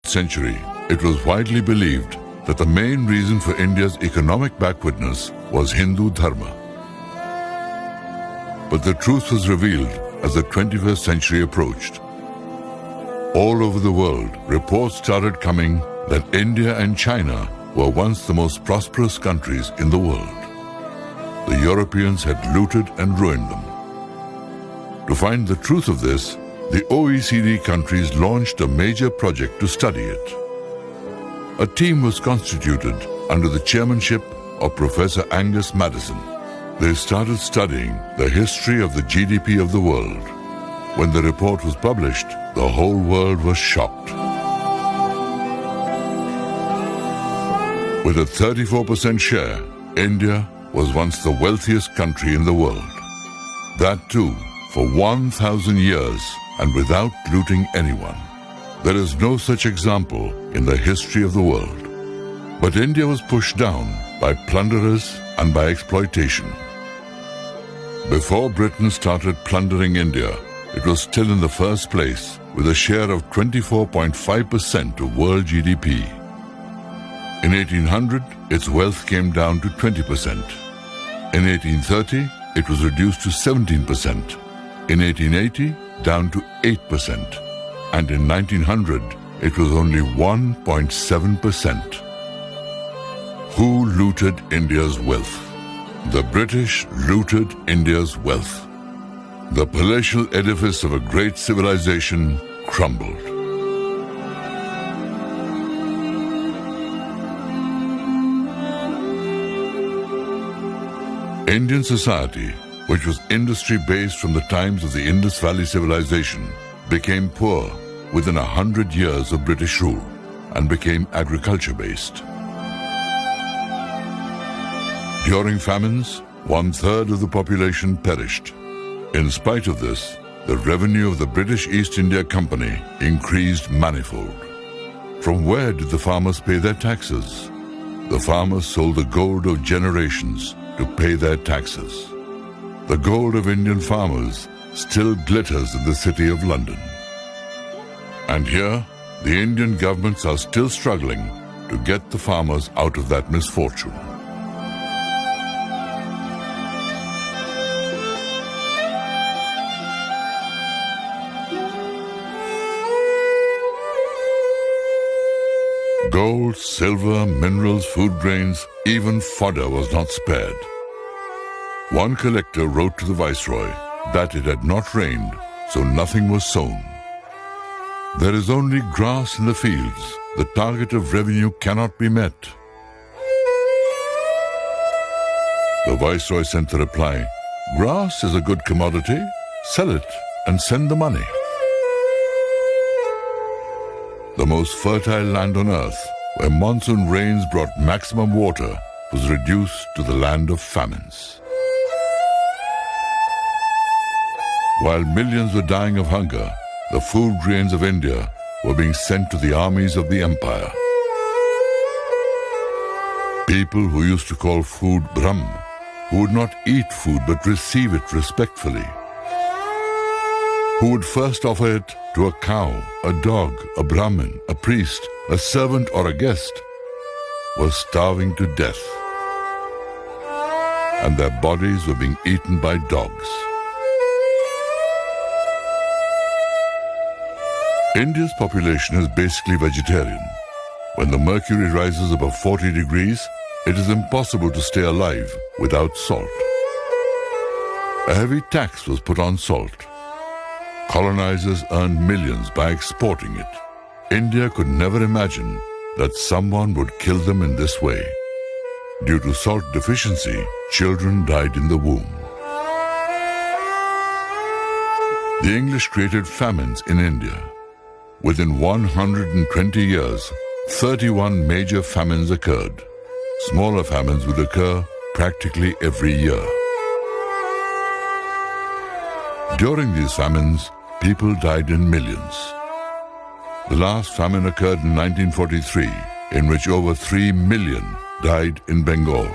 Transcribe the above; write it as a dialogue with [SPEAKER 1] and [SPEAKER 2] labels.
[SPEAKER 1] century, it was widely believed that the main reason for India's economic backwardness was Hindu dharma. But the truth was revealed as the 21st century approached. All over the world, reports started coming that India and China were once the most prosperous countries in the world. The Europeans had looted and ruined them. To find the truth of this, the OECD countries launched a major project to study it. A team was constituted under the chairmanship of Professor Angus Maddison. They started studying the history of the GDP of the world. When the report was published, the whole world was shocked. With a 34% share, India was once the wealthiest country in the world. That too, for 1,000 years and without looting anyone. There is no such example in the history of the world. But India was pushed down by plunderers and by exploitation. Before Britain started plundering India, it was still in the first place with a share of 24.5% of world GDP. In 1800, its wealth came down to 20%. In 1830, it was reduced to 17%. In 1880, down to 8%. And in 1900, it was only 1.7%. Who looted India's wealth? The British looted India's wealth. The palatial edifice of a great civilization crumbled. Indian society, which was industry-based from the times of the Indus Valley civilization, became poor within 100 years of British rule and became agriculture-based. During famines, 1/3 of the population perished. In spite of this, the revenue of the British East India Company increased manifold. From where did the farmers pay their taxes? The farmers sold the gold of generations to pay their taxes. The gold of Indian farmers still glitters in the city of London. And here, the Indian governments are still struggling to get the farmers out of that misfortune. Gold, silver, minerals, food grains, even fodder was not spared. One collector wrote to the Viceroy that it had not rained, so nothing was sown. There is only grass in the fields. The target of revenue cannot be met. The Viceroy sent the reply, "Grass is a good commodity. Sell it and send the money." The most fertile land on earth, where monsoon rains brought maximum water, was reduced to the land of famines. While millions were dying of hunger, the food grains of India were being sent to the armies of the empire. People who used to call food Brahm, who would not eat food but receive it respectfully, who would first offer it to a cow, a dog, a Brahmin, a priest, a servant or a guest, were starving to death. And their bodies were being eaten by dogs. India's population is basically vegetarian. When the mercury rises above 40 degrees, it is impossible to stay alive without salt. A heavy tax was put on salt. Colonizers earned millions by exporting it. India could never imagine that someone would kill them in this way. Due to salt deficiency, children died in the womb. The English created famines in India. Within 120 years, 31 major famines occurred. Smaller famines would occur practically every year. During these famines, people died in millions. The last famine occurred in 1943, in which over 3 million died in Bengal.